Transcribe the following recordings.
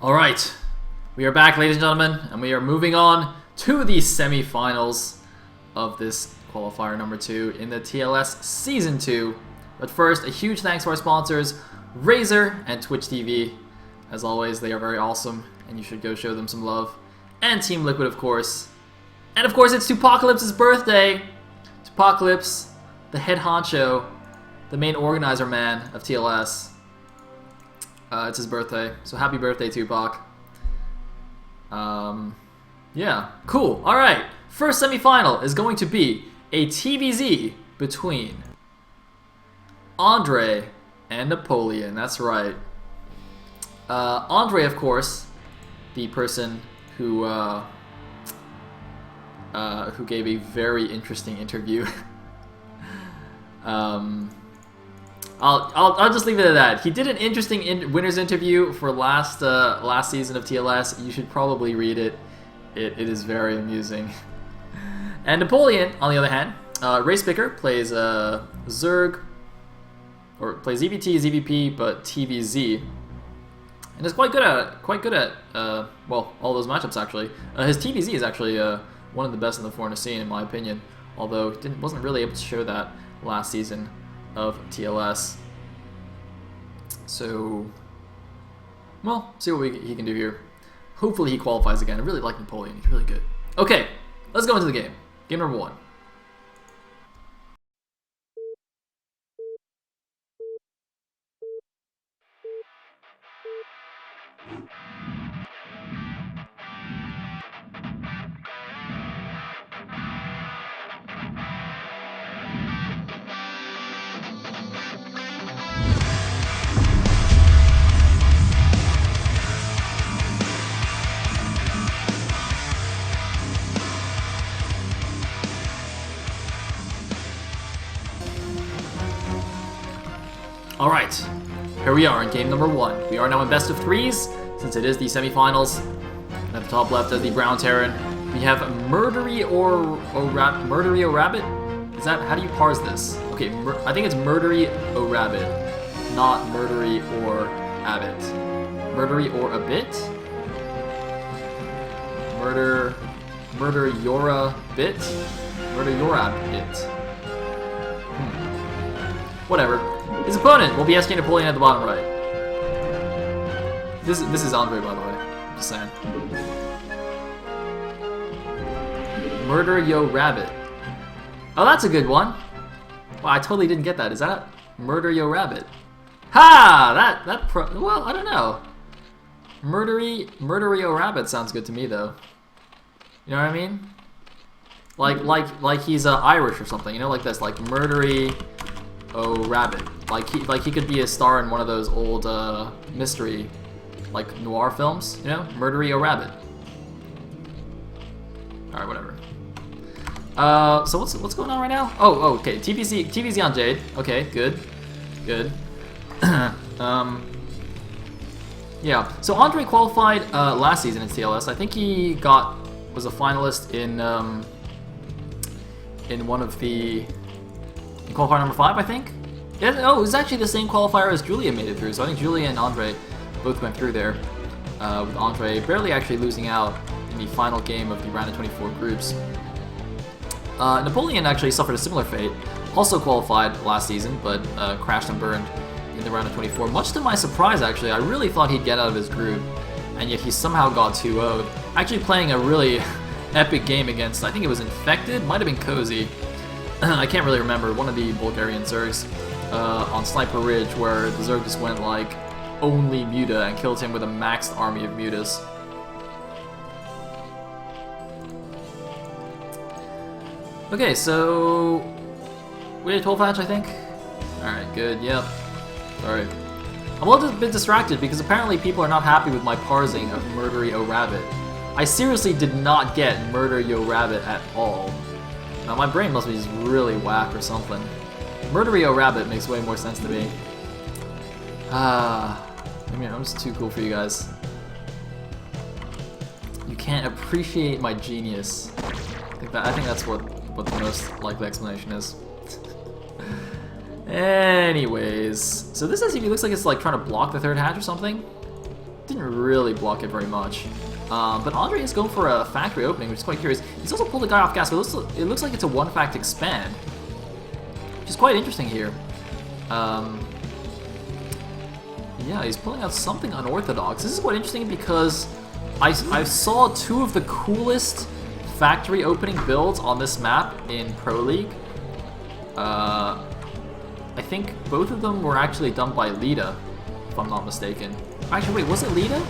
Alright, we are back, ladies and gentlemen, and we are moving on to the semi-finals of this qualifier number 2 in the TLS Season 2. But first, a huge thanks to our sponsors, Ro4 and Twitch TV. As always, they are very awesome, and you should go show them some love. And Team Liquid, of course. And of course, it's Tupacalypse's birthday! Tupacalypse, the head honcho, the main organizer man of TLS. It's his birthday, so happy birthday, Tupac. Yeah, cool. Alright, first semi-final is going to be a TVZ between Andrey and Napoleon. That's right. Andrey, of course, the person who gave a very interesting interview. I'll just leave it at that. He did an interesting winner's interview for last season of TLS. You should probably read it. It is very amusing. And Napoleon, on the other hand, Race Picker plays Zerg, or plays EVT, ZVP, but TVZ, and is quite good at well, all those matchups actually. His TVZ is actually one of the best in the foreigner scene, in my opinion. Although wasn't really able to show that last season of TLS. So, well, see what he can do here. Hopefully he qualifies again. I really like Napoleon. He's really good. Okay, let's go into the game. Game number 1. Alright, here we are in game number 1. We are now in best of 3s, since it is the semifinals. And at the top left is the Brown Terran. We have Murdery or Rabbit? Is that, how do you parse this? Okay, I think it's Murdery or Rabbit, not Murdery or Abbott. Murdery or a bit? Murder Yora bit? Murder Yora bit. Whatever. His opponent will be SK Napoleon at the bottom right. This is Andrey, by the way. Just saying. Murder Yo Rabbit. Oh, that's a good one. Wow, I totally didn't get that. Is that Murder Yo Rabbit? Ha! Well, I don't know. Murdery Yo Rabbit sounds good to me though. You know what I mean? Like he's Irish or something. You know, like this, like Murdery Oh Rabbit. Like he could be a star in one of those old mystery, like noir films, you know? Murdery O Rabbit. Alright, whatever. So what's going on right now? Oh, okay. TVZ on Jade. Okay, good. Yeah. So Andrey qualified last season in TLS. I think he was a finalist in one of the qualifier number 5, I think. Yeah, oh, it was actually the same qualifier as Julia made it through. So I think Julia and Andrey both went through there, with Andrey barely actually losing out in the final game of the round of 24 groups. Napoleon actually suffered a similar fate, also qualified last season, but crashed and burned in the round of 24. Much to my surprise, actually, I really thought he'd get out of his group, and yet he somehow got 2-0'd. Actually playing a really epic game against, I think it was Infected, might have been Cozy. I can't really remember, one of the Bulgarian Zergs on Sniper Ridge, where the Zerg just went like only Muta and killed him with a maxed army of Mutas. Okay, so we had a 12 match, I think. Alright, good, yep. Sorry. I'm a little bit distracted because apparently people are not happy with my parsing of Murdery O Rabbit. I seriously did not get Murder Yo Rabbit at all. Now my brain must be just really whack or something. Murdery O Rabbit makes way more sense to me. I mean, I'm just too cool for you guys. You can't appreciate my genius. I think that's what the most likely explanation is. Anyways, so this SUV looks like it's like trying to block the third hatch or something. didn't really block it very much. But andreyy is going for a factory opening, which is quite curious. He's also pulled the guy off gas, but it looks like it's a one-fact expand, which is quite interesting here. Yeah, he's pulling out something unorthodox. This is quite interesting because I saw two of the coolest factory opening builds on this map in Pro League. I think both of them were actually done by Lita, if I'm not mistaken. Actually, wait, was it Lita?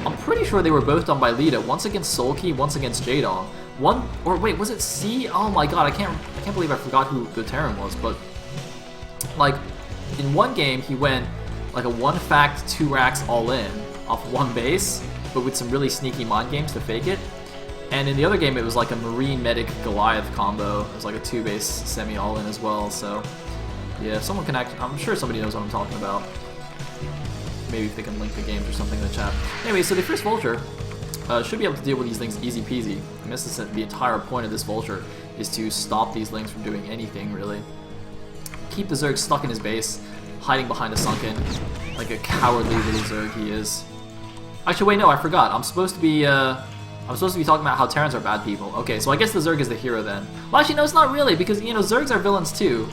I'm pretty sure they were both done by Lita. Once against Sulky, once against Jadong. Or wait, was it C? Oh my god, I can't believe I forgot who the Terran was. But like, in one game he went like a 1-fact 2 racks all in off one base, but with some really sneaky mind games to fake it. And in the other game, it was like a Marine Medic Goliath combo. It was like a 2-base semi all in as well. So yeah, if someone can I'm sure somebody knows what I'm talking about. Maybe if they can link the games or something in the chat. Anyway, so the first Vulture should be able to deal with these things easy peasy. I guess the entire point of this Vulture is to stop these Lings from doing anything, really. Keep the Zerg stuck in his base, hiding behind a sunken, like a cowardly little Zerg he is. Actually, wait, no, I forgot. I'm supposed to be talking about how Terrans are bad people. Okay, so I guess the Zerg is the hero then. Well, actually, no, it's not really, because, you know, Zergs are villains too.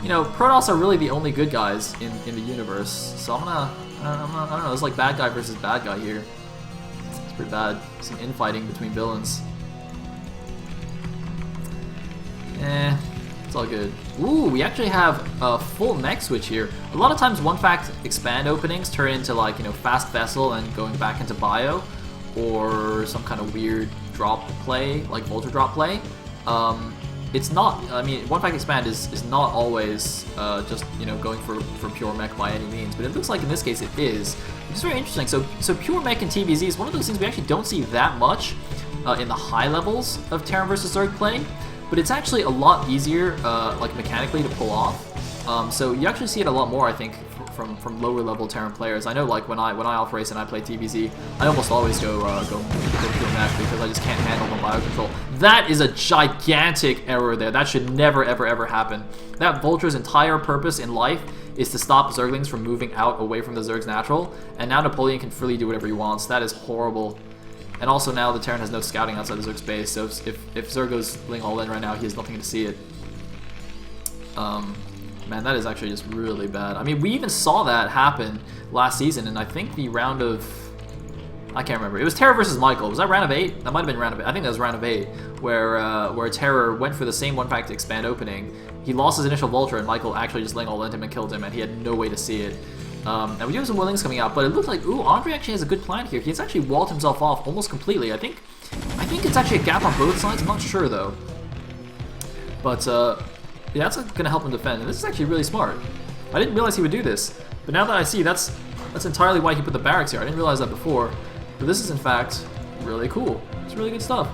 You know, Protoss are really the only good guys in the universe. So I don't know, it's like bad guy versus bad guy here. It's pretty bad. Some infighting between villains. It's all good. Ooh, we actually have a full mech switch here. A lot of times 1-fact expand openings turn into, like, you know, fast vessel and going back into bio, or some kind of weird drop play, like Vulture drop play. It's not, I mean, 1-fact expand is not always just, you know, going for pure mech by any means, but it looks like in this case it is, which is very interesting. So pure mech in TVZ is one of those things we actually don't see that much in the high levels of Terran versus Zerg play, but it's actually a lot easier, like mechanically, to pull off. So you actually see it a lot more, I think, from lower level Terran players. I know, like when I off race and I play TVZ, I almost always go pure mech because I just can't handle the biocontrol. That is a gigantic error there. That should never ever happen. That Vulture's entire purpose in life is to stop Zerglings from moving out away from the Zerg's natural, and now Napoleon can freely do whatever he wants. That is horrible. And also now the Terran has no scouting outside the Zerg's base, so if Zerg goes Ling all in right now, he has nothing to see it. Man, that is actually just really bad. I mean, we even saw that happen last season, and I think the round of... I can't remember. It was Terror versus Michael. Was that round of 8? That might have been round of 8. I think that was round of 8, where Terror went for the same 1-fact expand opening. He lost his initial Vulture, and Michael actually just Ling all in him and killed him, and he had no way to see it. And we do have some Willings coming out, but it looks like, ooh, andreyy actually has a good plan here. He's actually walled himself off almost completely. I think it's actually a gap on both sides. I'm not sure, though. But, yeah, that's going to help him defend, and this is actually really smart. I didn't realize he would do this, but now that I see, that's entirely why he put the barracks here. I didn't realize that before, but this is, in fact, really cool. It's really good stuff.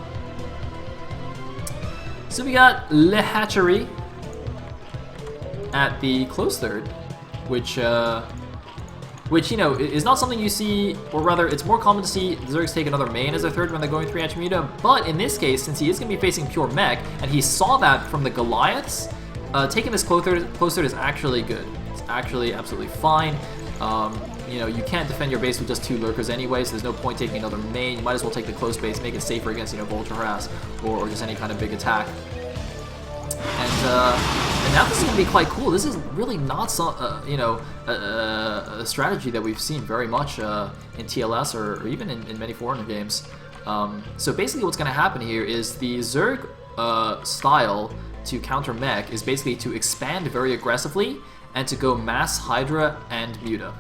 So we got Le Hatchery at the close third, which, you know, is not something you see, or rather, it's more common to see the Zergs take another main as their third when they're going 3 Attribute, but in this case, since he is going to be facing pure mech, and he saw that from the Goliaths, taking this close third is actually good. It's actually absolutely fine. You know, you can't defend your base with just 2 lurkers anyway, so there's no point taking another main. You might as well take the close base, make it safer against, you know, Vulture Harass, or just any kind of big attack. And now this is going to be quite cool. This is really not some, you know, a strategy that we've seen very much in TLS or even in many foreigner games. So basically what's going to happen here is the Zerg style to counter mech is basically to expand very aggressively and to go mass Hydra and Muta.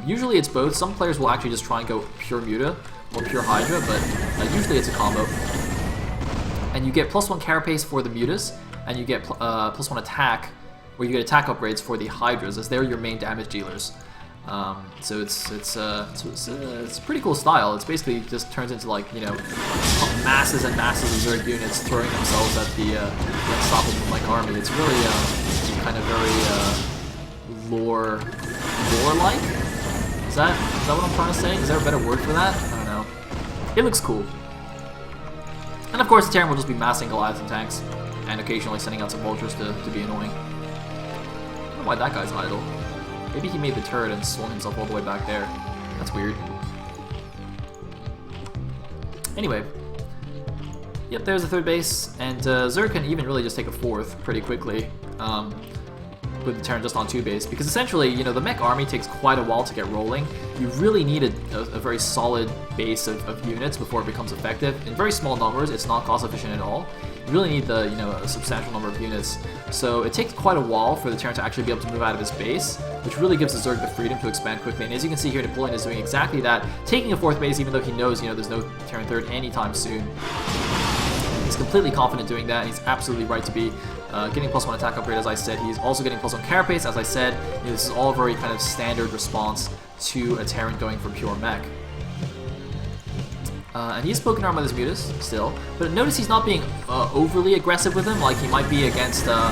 Usually it's both. Some players will actually just try and go pure Muta or pure Hydra, but usually it's a combo. And you get +1 carapace for the Mutas, and you get +1 attack, or you get attack upgrades for the Hydras, as they're your main damage dealers. So it's a pretty cool style. It's basically just turns into, like, you know, masses and masses of Zerg units throwing themselves at the unstoppable mech army. It's really kind of very lore-like. Is that what I'm trying to say? Is there a better word for that? I don't know. It looks cool. And of course, the Terran will just be massing Goliaths and tanks, and occasionally sending out some Vultures to be annoying. I don't know why that guy's idle. Maybe he made the turret and swung himself all the way back there. That's weird. Anyway. Yep, there's the third base, and Zerg can even really just take a fourth pretty quickly with the Terran just on 2 base, because essentially, you know, the mech army takes quite a while to get rolling. You really need a very solid base of units before it becomes effective. In very small numbers, it's not cost efficient at all. You really need the, you know, a substantial number of units. So it takes quite a while for the Terran to actually be able to move out of his base, which really gives the Zerg the freedom to expand quickly. And as you can see here, Napoleon is doing exactly that, taking a 4th base even though he knows, you know, there's no Terran 3rd anytime soon. He's completely confident doing that, and he's absolutely right to be. Getting +1 attack upgrade, as I said. He's also getting +1 carapace, as I said. You know, this is all very kind of standard response to a Terran going for pure mech. And he's poking around with his Mutas still, but notice he's not being overly aggressive with him like he might be against a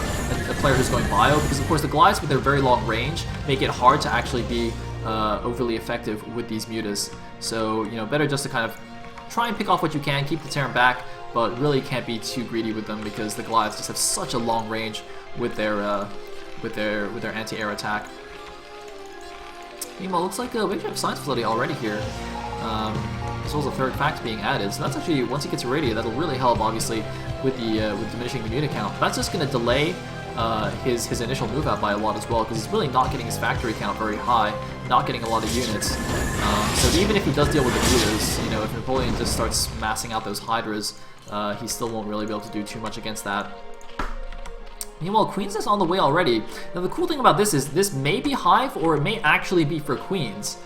player who's going bio, because of course the Goliaths with their very long range make it hard to actually be overly effective with these Mutas. So, you know, better just to kind of try and pick off what you can, keep the Terran back, but really can't be too greedy with them because the Goliaths just have such a long range with their anti-air attack. Meanwhile, looks like we actually have science facility already here, as well as a 3rd fact being added. So that's actually, once he gets a radio, that'll really help obviously with the with diminishing the unit count. That's just going to delay his initial move out by a lot as well, because he's really not getting his factory count very high, not getting a lot of units. So even if he does deal with the Mutas, you know, if Napoleon just starts massing out those Hydras, he still won't really be able to do too much against that. Meanwhile, Queen's Nest on the way already. Now the cool thing about this is this may be Hive or it may actually be for Queens.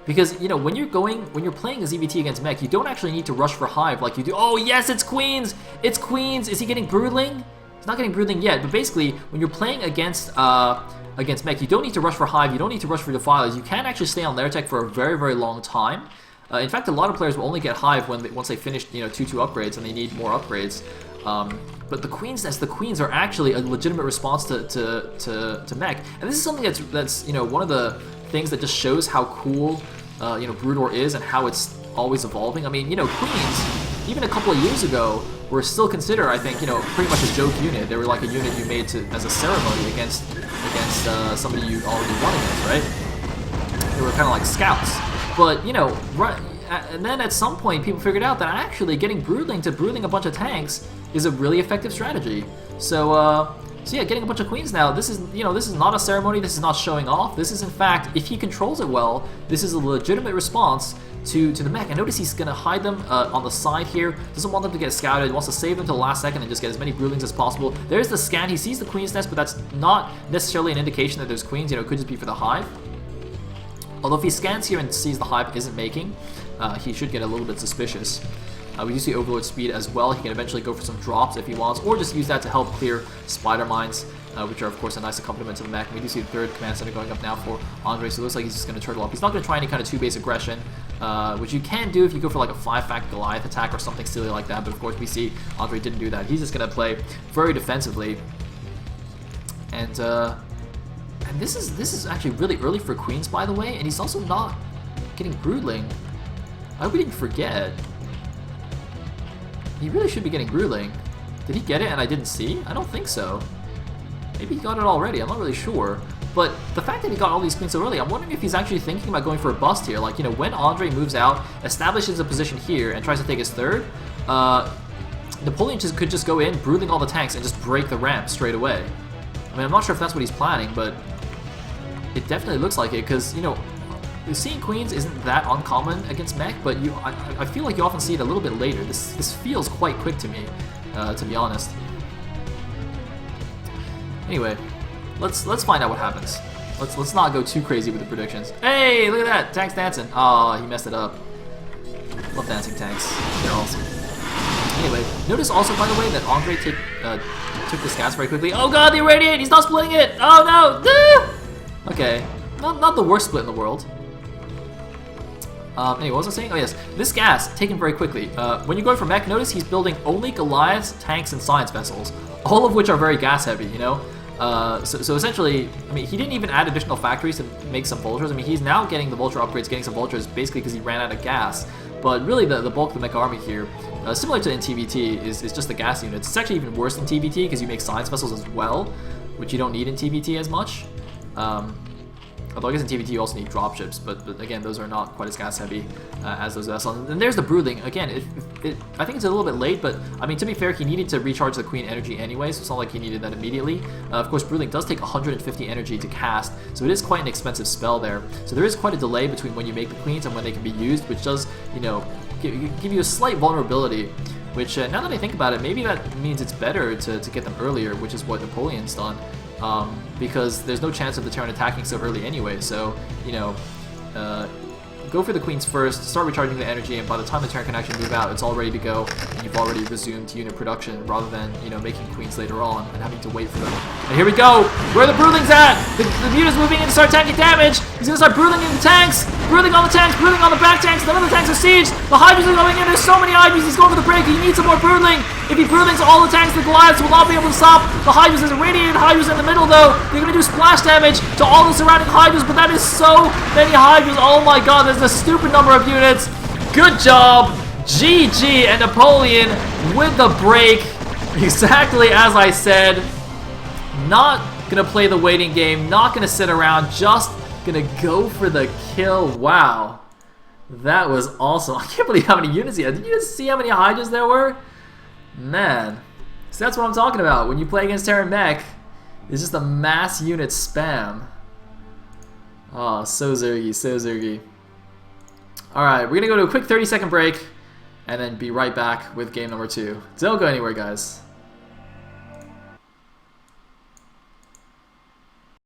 Because, you know, when you're playing a ZVT against mech, you don't actually need to rush for Hive like you do. Oh yes, it's Queens! It's Queens! Is he getting Broodling? He's not getting Broodling yet, but basically, when you're playing against mech, you don't need to rush for Hive, you don't need to rush for Defilers. You can actually stay on their tech for a very, very long time. In fact, a lot of players will only get Hive once they finish, you know, 2/2 upgrades and they need more upgrades. But the Queen's Nest, the Queens are actually a legitimate response to mech, and this is something that's you know, one of the things that just shows how cool you know, Broodor is and how it's always evolving. I mean, you know, Queens, even a couple of years ago, were still considered, I think, you know, pretty much a joke unit. They were like a unit you made as a ceremony against somebody you already won against, right? They were kind of like scouts. But, you know, and then at some point people figured out that actually getting Broodling to Broodling a bunch of tanks is a really effective strategy. So yeah, getting a bunch of Queens now, this is, you know, this is not a ceremony, this is not showing off. This is, in fact, if he controls it well, this is a legitimate response to the mech. And notice he's going to hide them on the side here, doesn't want them to get scouted, he wants to save them till the last second and just get as many Broodlings as possible. There's the scan, he sees the Queen's Nest, but that's not necessarily an indication that there's Queens, you know, it could just be for the Hive. Although if he scans here and sees the Hive isn't making, he should get a little bit suspicious. We do see Overlord speed as well. He can eventually go for some drops if he wants, or just use that to help clear Spider Mines, which are of course a nice accompaniment to the mech. We do see the 3rd command center going up now for Andreyy, so it looks like he's just going to turtle up. He's not going to try any kind of 2-base aggression, which you can do if you go for like a 5-fact Goliath attack or something silly like that, but of course we see Andreyy didn't do that. He's just going to play very defensively. And this is actually really early for Queens, by the way, and he's also not getting Broodling. I hope we didn't forget. He really should be getting Broodling. Did he get it and I didn't see? I don't think so. Maybe he got it already, I'm not really sure. But the fact that he got all these Queens so early, I'm wondering if he's actually thinking about going for a bust here. Like, you know, when Andreyy moves out, establishes a position here, and tries to take his 3rd, Napoleon could just go in, Broodling all the tanks, and just break the ramp straight away. I mean, I'm not sure if that's what he's planning, but it definitely looks like it, because, you know, seeing Queens isn't that uncommon against mech, but I feel like you often see it a little bit later. This feels quite quick to me, to be honest. Anyway, let's find out what happens. Let's not go too crazy with the predictions. Hey, look at that, tanks dancing. Oh, he messed it up. Love dancing tanks. They're awesome. Anyway, notice also, by the way, that Andreyy took the scats very quickly. Oh god, the irradiate! He's not splitting it! Oh no! Okay, not the worst split in the world. Anyway, what was I saying? Oh yes, this gas taken very quickly. When you go for mech, notice he's building only Goliaths, tanks, and science vessels, all of which are very gas heavy, you know? So essentially, I mean, he didn't even add additional factories to make some vultures. I mean, he's now getting the vulture upgrades, getting some vultures, basically because he ran out of gas. But really, the bulk of the mech army here, similar to in TVT, is just the gas units. It's actually even worse than TVT because you make science vessels as well, which you don't need in TVT as much. Although I guess in TVT you also need dropships, but again, those are not quite as gas heavy as those vessels. And there's the Broodling. Again, I think it's a little bit late, but I mean, to be fair, he needed to recharge the Queen energy anyway, so it's not like he needed that immediately. Of course, Broodling does take 150 energy to cast, so it is quite an expensive spell there. So there is quite a delay between when you make the Queens and when they can be used, which does, you know, give you a slight vulnerability. Which, now that I think about it, maybe that means it's better to get them earlier, which is what Napoleon's done. Because there's no chance of the Terran attacking so early anyway, so, you know, go for the Queens first, start recharging the energy, and by the time the Terran can actually move out, it's all ready to go, and you've already resumed unit production, rather than, you know, making Queens later on and having to wait for them. And here we go! Where are the Broodlings at? The unit's moving in to start tanking damage! He's gonna start Broodling in the tanks! Broodling on the tanks, Broodling on the back tanks, none of the tanks are sieged! The Hydras are going in, there's so many Hydras, he's going for the break, he needs some more Broodling! If he Broodlings all the tanks, the Goliaths will not be able to stop the Hydras. There's irradiated Hydras in the middle though. They're gonna do splash damage to all the surrounding Hydras, but that is so many Hydras. Oh my god, there's a stupid number of units. Good job, GG, and Napoleon with the break. Exactly as I said. Not gonna play the waiting game, not gonna sit around, just gonna go for the kill. Wow. That was awesome. I can't believe how many units he had. Did you just see how many Hydras there were? Man, so that's what I'm talking about. When you play against Terran Mech, it's just a mass unit spam. Oh, so zergy, so zergy. Alright, we're gonna go to a quick 30-second break and then be right back with game number 2. Don't go anywhere, guys.